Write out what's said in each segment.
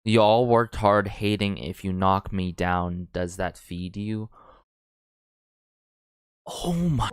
You all worked hard hating if you knock me down. Does that feed you? Oh my.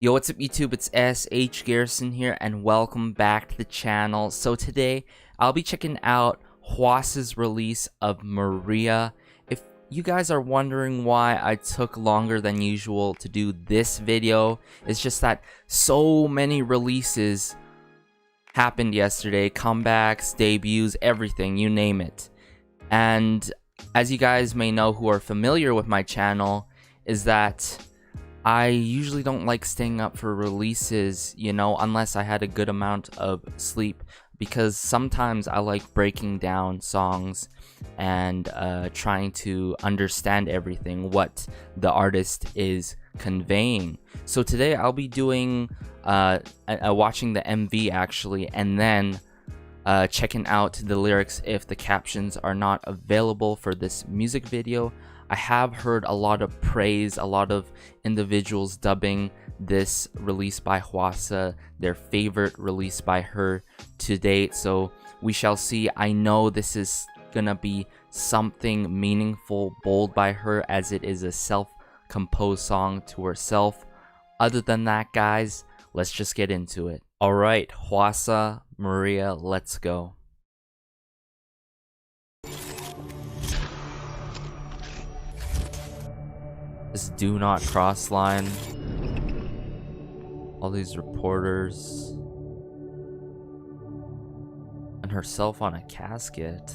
Yo, what's up YouTube? It's SH Garrison here and welcome back to the channel. So today I'll be checking out Hwasa's release of Maria. If you guys are wondering why I took longer than usual to do this video, it's just that so many releases happened yesterday. Comebacks, debuts, everything, you name it. And as you guys may know who are familiar with my channel, is that I usually don't like staying up for releases, you know, unless I had a good amount of sleep, because sometimes I like breaking down songs and trying to understand everything, what the artist is conveying. So today I'll be doing, watching the MV actually, and then checking out the lyrics if the captions are not available for this music video. I have heard a lot of praise, a lot of individuals dubbing this release by Hwasa their favorite release by her to date, so we shall see. I know this is gonna be something meaningful, bold by her, as it is a self-composed song to herself. Other than that, guys, let's just get into it. Alright, Hwasa, Maria, let's go. This do not cross line. All these reporters. And herself on a casket.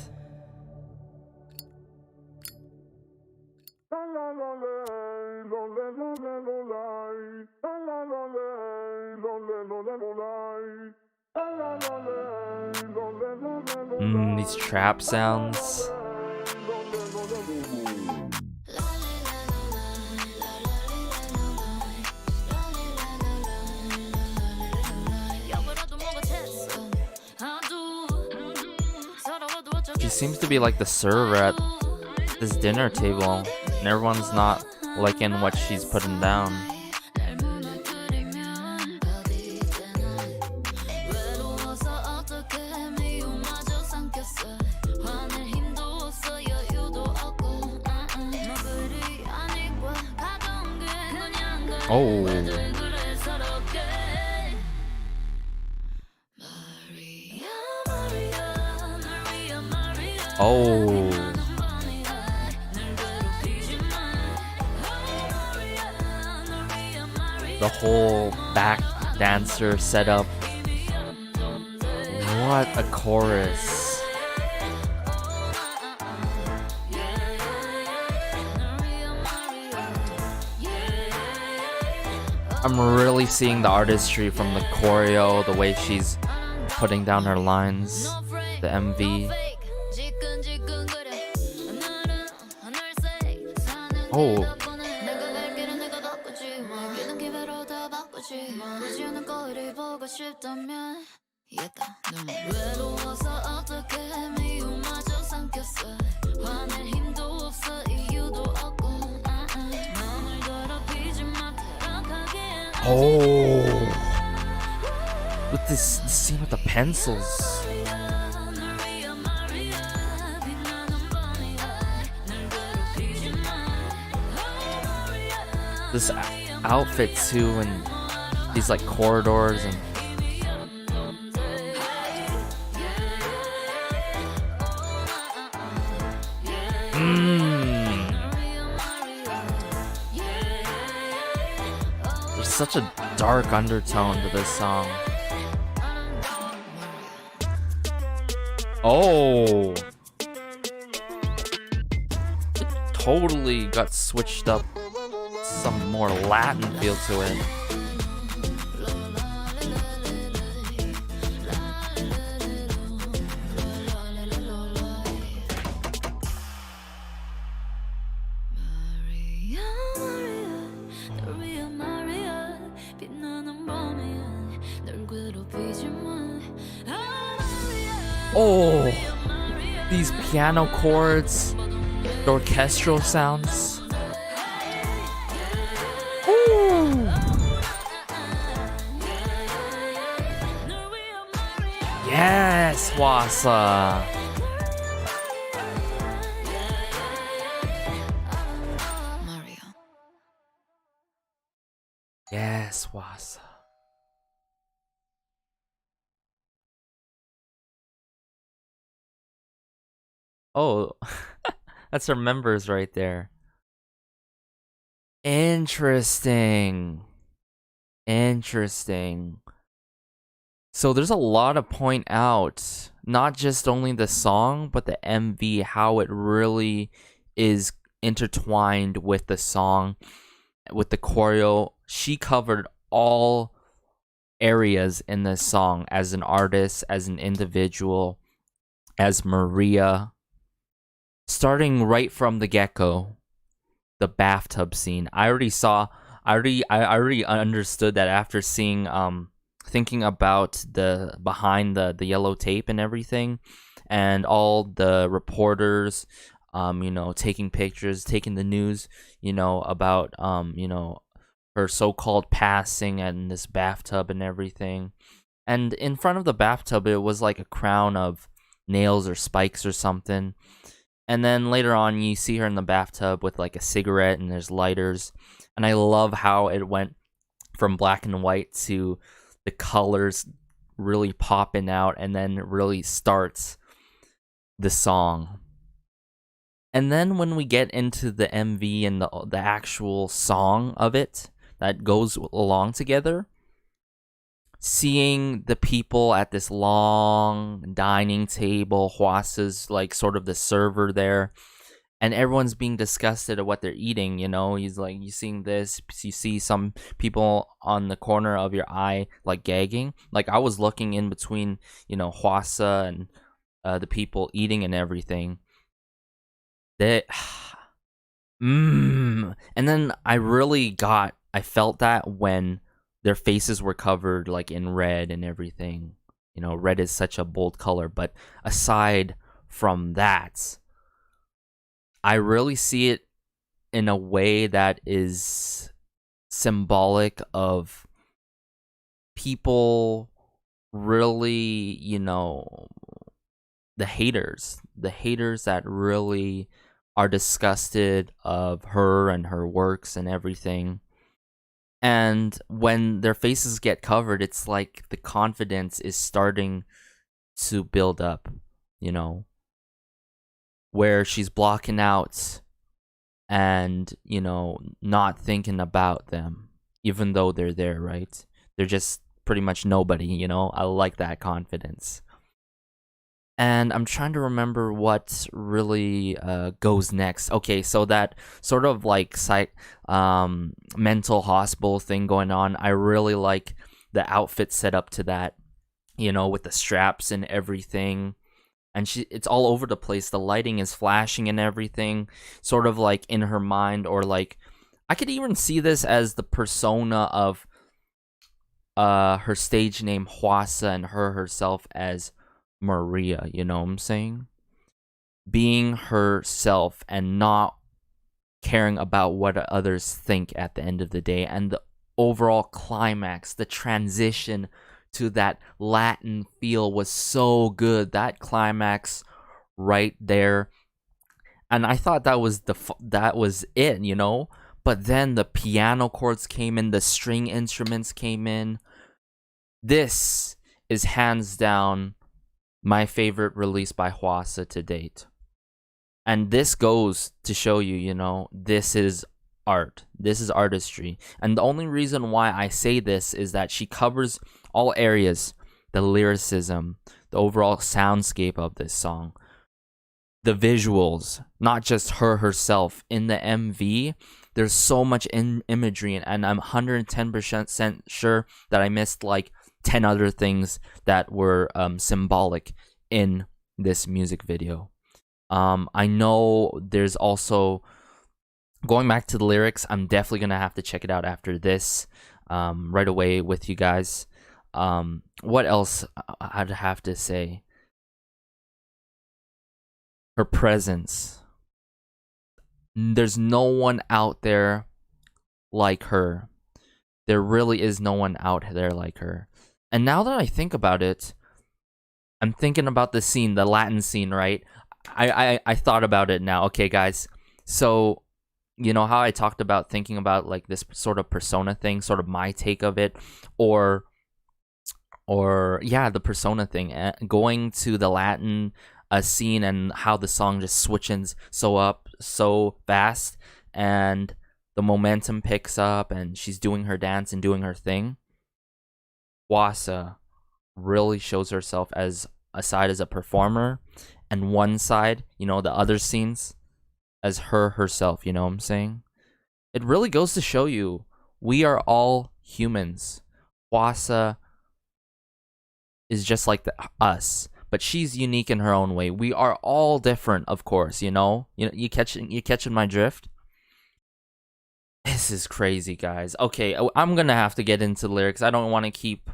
These trap sounds. She seems to be like the server at this dinner table, and everyone's not liking what she's putting down. Oh. Oh. The whole back dancer setup. What a chorus. I'm really seeing the artistry from the choreo, the way she's putting down her lines, the MV. Oh. Oh. With this scene with the pencils. This outfit too, and these like corridors and there's such a dark undertone to this song. Oh, it totally got switched up. Some more Latin feel to it. Oh, these piano chords, the orchestral sounds. Ooh. Yes, Wasa. Yes, Wasa. Oh, that's our members right there. Interesting. Interesting. So there's a lot to point out, not just only the song, but the MV, how it really is intertwined with the song, with the choreo. She covered all areas in this song as an artist, as an individual, as Maria, starting right from the get-go. The bathtub scene. I already understood that after seeing thinking about the behind the yellow tape and everything, and all the reporters taking pictures, taking the news, about her so-called passing and this bathtub and everything. And in front of the bathtub it was like a crown of nails or spikes or something. And then later on, you see her in the bathtub with like a cigarette and there's lighters. And I love how it went from black and white to the colors really popping out, and then it really starts the song. And then when we get into the MV and the actual song of it that goes along together, seeing the people at this long dining table, Hwasa's like sort of the server there, and everyone's being disgusted at what they're eating. He's like, you seeing this, you see some people on the corner of your eye like gagging. Like I was looking in between, Hwasa and the people eating and everything. That and then I felt that when their faces were covered like in red and everything. Red is such a bold color, but aside from that, I really see it in a way that is symbolic of people really, the haters that really are disgusted of her and her works and everything. And when their faces get covered, it's like the confidence is starting to build up, where she's blocking out and, not thinking about them, even though they're there, right? They're just pretty much nobody, I like that confidence. And I'm trying to remember what really goes next. Okay, so that sort of like mental hospital thing going on. I really like the outfit set up to that, with the straps and everything. And it's all over the place. The lighting is flashing and everything, sort of like in her mind, or like I could even see this as the persona of her stage name Hwasa and her herself as Maria, you know what I'm saying? Being herself and not caring about what others think at the end of the day. And the overall climax, the transition to that Latin feel was so good. That climax right there. And I thought that was it. But then the piano chords came in, the string instruments came in. This is hands down my favorite release by Hwasa to date. And this goes to show you, this is art. This is artistry. And the only reason why I say this is that she covers all areas, the lyricism, the overall soundscape of this song, the visuals, not just her herself. In the MV, there's so much imagery, and I'm 110% sure that I missed like 10 other things that were symbolic in this music video. I know there's also, going back to the lyrics, I'm definitely gonna have to check it out after this, right away with you guys. What else I'd have to say? her presence. There's no one out there like her. There really is no one out there like her. And now that I think about it, I'm thinking about the scene, the Latin scene, right? I thought about it now. Okay, guys. So, you know how I talked about thinking about like this sort of persona thing, sort of my take of it, or yeah, the persona thing, going to the Latin scene and how the song just switches so fast, and the momentum picks up and she's doing her dance and doing her thing. Wasa really shows herself as a side as a performer, and one side, you know, the other scenes, as herself, you know what I'm saying? It really goes to show you, we are all humans. Wasa is just like us, but she's unique in her own way. We are all different, of course, you know? You catching my drift? This is crazy, guys. Okay, I'm gonna have to get into lyrics. I don't want to keep...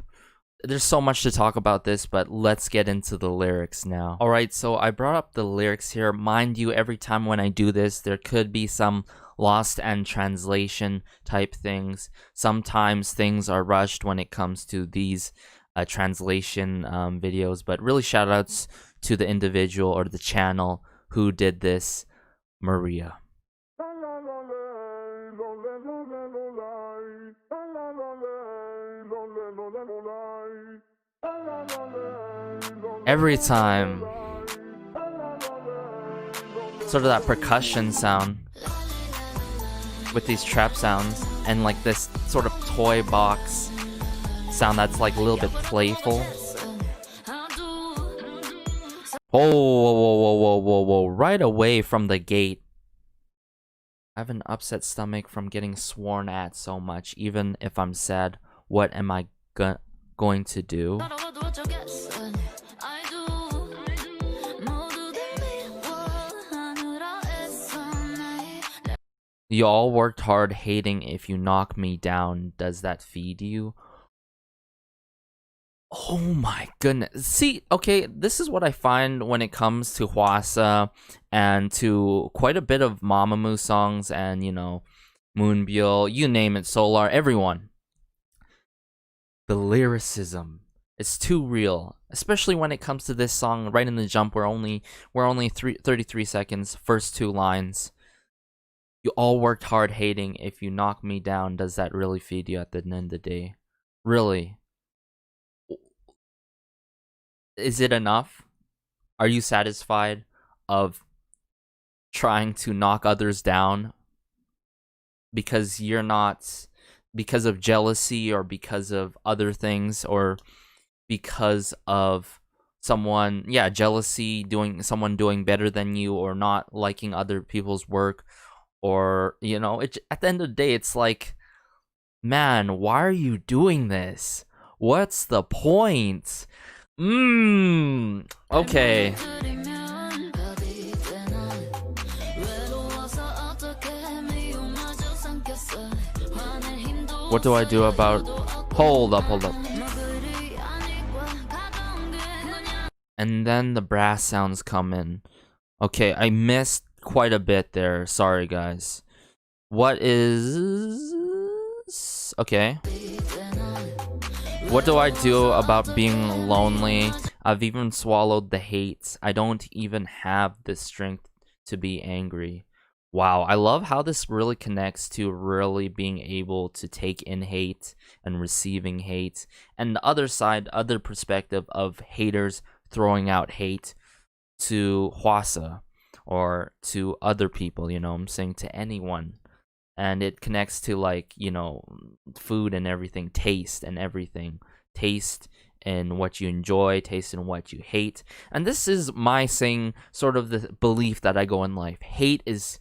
There's so much to talk about this, but let's get into the lyrics now. Alright, so I brought up the lyrics here. Mind you, every time when I do this, there could be some lost and translation type things. Sometimes things are rushed when it comes to these translation videos, but really shout outs to the individual or the channel who did this, Maria. Every time, sort of that percussion sound with these trap sounds and like this sort of toy box sound that's like a little bit playful. Whoa, right away from the gate. I have an upset stomach from getting sworn at so much. Even if I'm sad, what am I going to do? You all worked hard hating. If you knock me down, does that feed you? Oh my goodness. See, okay, this is what I find when it comes to Hwasa and to quite a bit of Mamamoo songs and, you know, Moonbyul, you name it, Solar, everyone. The lyricism is too real, especially when it comes to this song right in the jump. We're only 33 seconds, first two lines. You all worked hard hating. If you knock me down, does that really feed you at the end of the day? Really? Is it enough? Are you satisfied of trying to knock others down because you're not, because of jealousy or because of other things, or because of someone, yeah, jealousy, someone doing better than you, or not liking other people's work, or, you know, at the end of the day, it's like, man, why are you doing this? What's the point? Okay. What do I do about... Hold up. And then the brass sounds come in. Okay, I missed quite a bit there. Sorry, guys. What is... Okay. What do I do about being lonely? I've even swallowed the hate. I don't even have the strength to be angry. Wow, I love how this really connects to really being able to take in hate and receiving hate. And the other side, other perspective of haters throwing out hate to Hwasa or to other people, you know what I'm saying, to anyone. And it connects to, like, you know, food and everything, taste and everything. Taste in what you enjoy, taste in what you hate. And this is my saying, sort of the belief that I go in life. Hate is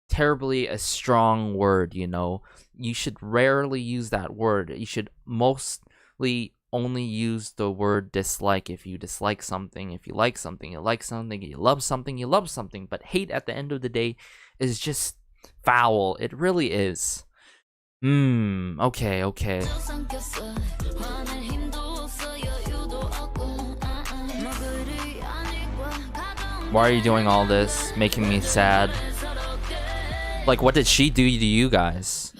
terribly a strong word, you know. You should rarely use that word. You should mostly only use the word dislike if you dislike something. If you like something, you like something. You love something, you love something. But hate at the end of the day is just foul. It really is. Okay. Why are you doing all this? Making me sad. Like, what did she do to you guys?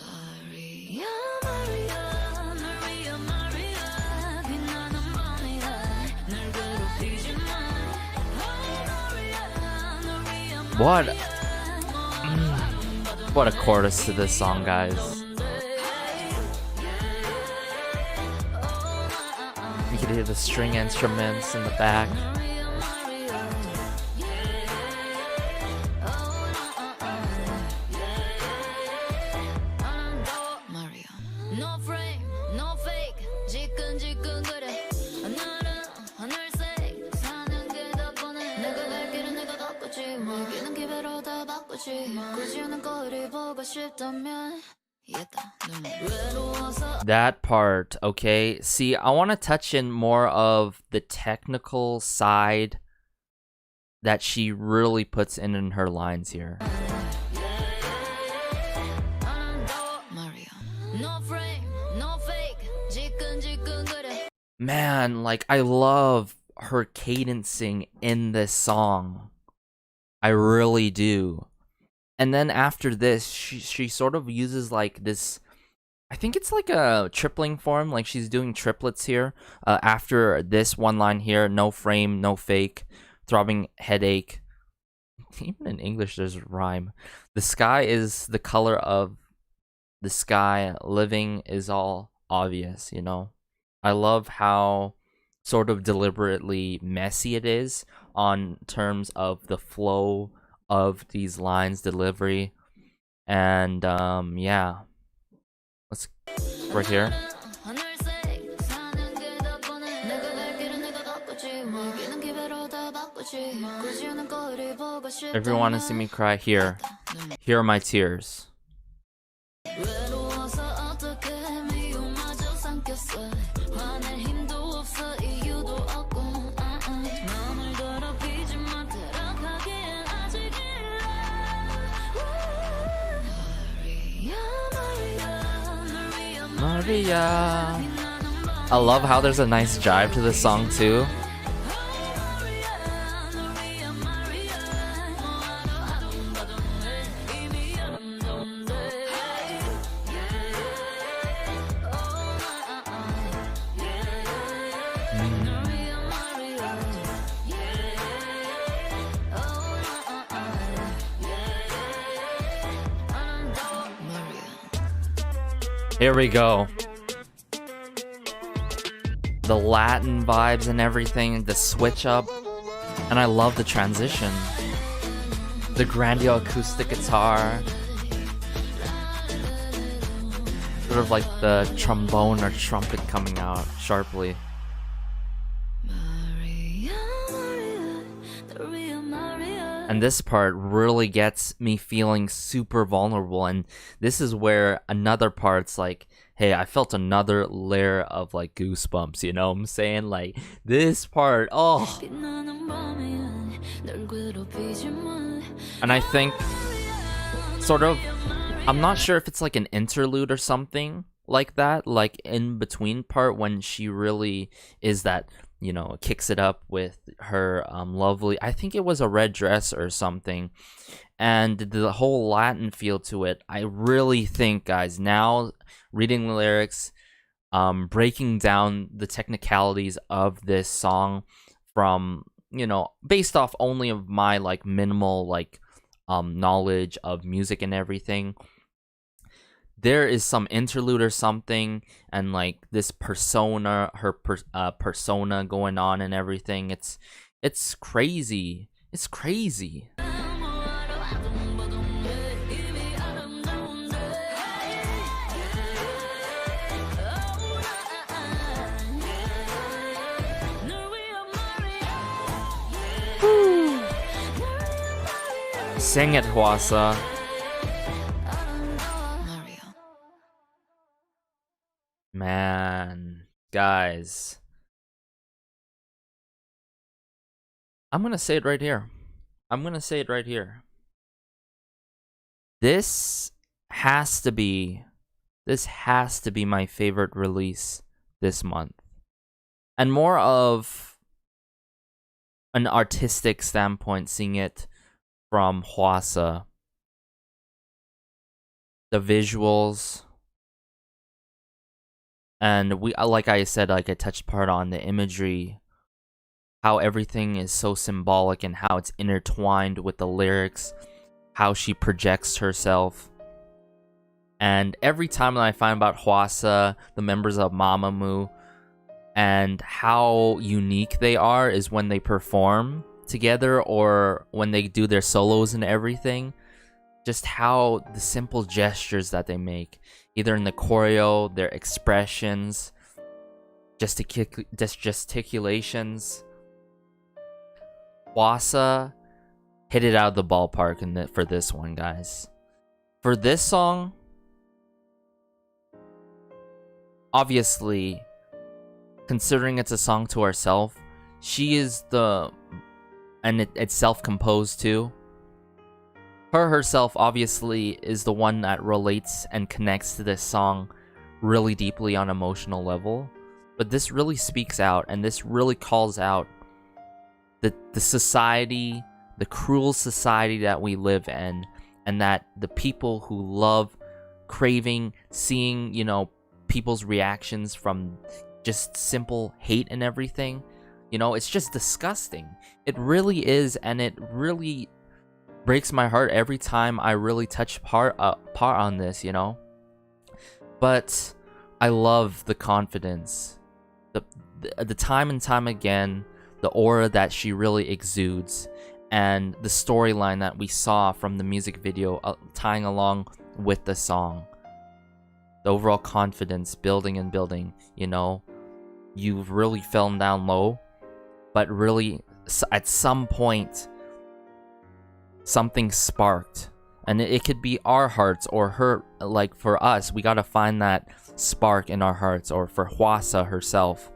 What a chorus to this song, guys. You can hear the string instruments in the back. That part, okay. See, I want to touch in more of the technical side that she really puts in her lines here. Man, like, I love her cadencing in this song. I really do. And then after this, she sort of uses like this, I think it's like a tripling form, like she's doing triplets here. After this one line here, no frame, no fake, throbbing headache. Even in English, there's a rhyme. The sky is the color of the sky. Living is all obvious, you know? I love how sort of deliberately messy it is on terms of the flow of these lines, delivery, and yeah. Let's right here. If you want to see me cry, here are my tears. Maria. I love how there's a nice jive to this song too. Here we go. The Latin vibes and everything, the switch up, and I love the transition. The grandiose acoustic guitar. Sort of like the trombone or trumpet coming out sharply. And this part really gets me feeling super vulnerable, and this is where another part's like, hey, I felt another layer of like goosebumps, you know what I'm saying? Like this part, oh. And I think sort of, I'm not sure if it's like an interlude or something like that, like in between part when she really is that, you know, kicks it up with her lovely, I think it was a red dress or something, and the whole Latin feel to it. I really think, guys, now reading the lyrics, breaking down the technicalities of this song from, you know, based off only of my like minimal like knowledge of music and everything, there is some interlude or something, and like this persona, her persona going on and everything. It's crazy. It's crazy. Woo. Sing it, Hwasa. Man, guys, I'm gonna say it right here. I'm gonna say it right here. This has to be my favorite release this month. And more of an artistic standpoint, seeing it from Hwasa. The visuals, and like I said, like I touched part on the imagery, how everything is so symbolic and how it's intertwined with the lyrics, how she projects herself. And every time that I find about Hwasa, the members of Mamamoo, and how unique they are is when they perform together or when they do their solos and everything. Just how the simple gestures that they make, either in the choreo, their expressions, gesticulations. Hwasa hit it out of the ballpark for this one, guys. For this song, obviously, considering it's a song to herself, she is and it's self-composed too. Herself obviously is the one that relates and connects to this song really deeply on an emotional level. But this really speaks out, and this really calls out the society, the cruel society that we live in, and that the people who love craving, seeing, people's reactions from just simple hate and everything, it's just disgusting. It really is, and it really breaks my heart every time I really touch part on this, But I love the confidence, the time and time again, the aura that she really exudes, and the storyline that we saw from the music video tying along with the song. The overall confidence building and building, You've really fallen down low, but really at some point something sparked, and it could be our hearts or her. Like for us, we gotta find that spark in our hearts, or for Hwasa herself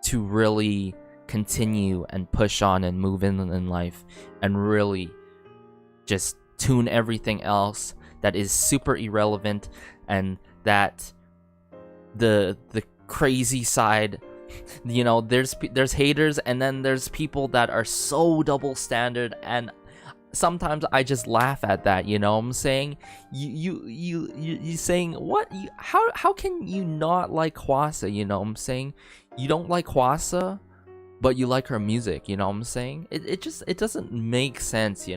to really continue and push on and move in life, and really just tune everything else that is super irrelevant, and that the crazy side. There's haters, and then there's people that are so double standard, and sometimes I just laugh at that, what I'm saying? You saying what? How can you not like Hwasa, what I'm saying? You don't like Hwasa, but you like her music, what I'm saying? It doesn't make sense,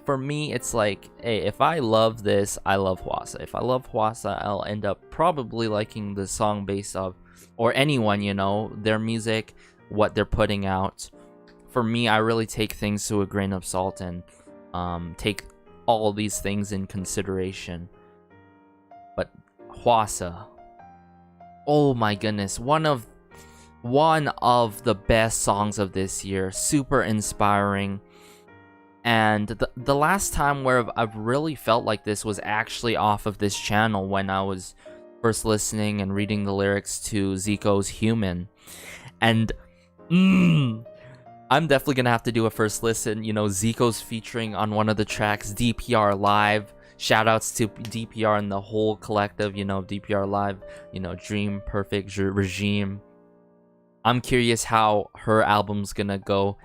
For me, it's like, hey, if I love this, I love Hwasa. If I love Hwasa, I'll end up probably liking the song based off, or anyone, their music, what they're putting out. For me, I really take things to a grain of salt and take all these things in consideration. But Hwasa, oh my goodness, one of the best songs of this year. Super inspiring. And the last time where I've really felt like this was actually off of this channel, when I was first listening and reading the lyrics to Zico's Human. And I'm definitely gonna have to do a first listen. Zico's featuring on one of the tracks, DPR Live. Shoutouts to DPR and the whole collective, DPR Live, Dream Perfect Regime. I'm curious how her album's gonna go,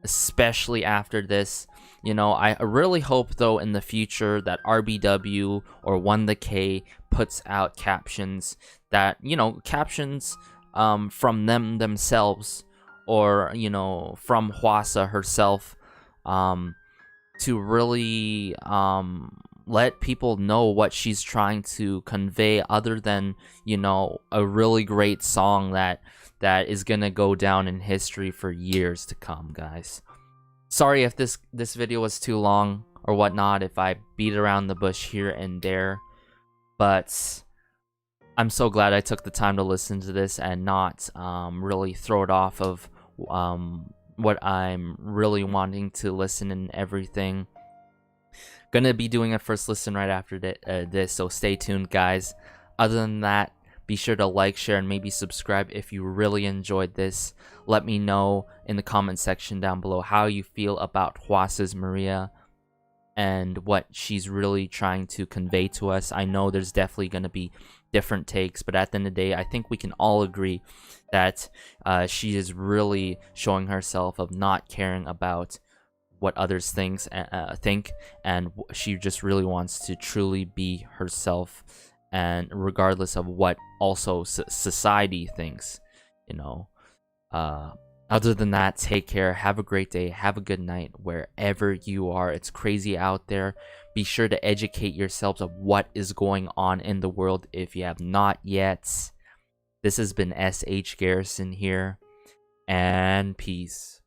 especially after this. I really hope though in the future that RBW or 1TheK puts out captions that, captions from themselves, or from Hwasa herself, to really let people know what she's trying to convey, other than a really great song that is gonna go down in history for years to come, guys. Sorry if this video was too long or whatnot, if I beat around the bush here and there, but I'm so glad I took the time to listen to this and not really throw it off of what I'm really wanting to listen and everything. Gonna be doing a first listen right after this, so stay tuned, guys. Other than that, be sure to like, share, and maybe subscribe if you really enjoyed this. Let me know in the comment section down below how you feel about Hwasa's Maria and what she's really trying to convey to us. I know there's definitely going to be different takes, but at the end of the day, I think we can all agree that she is really showing herself of not caring about what others think, and she just really wants to truly be herself, and regardless of what also society thinks, you know. uh Other than that, take care, have a great day, have a good night wherever you are. It's crazy out there. Be sure to educate yourselves of what is going on in the world if you have not yet. This has been SH Garrison here, and peace.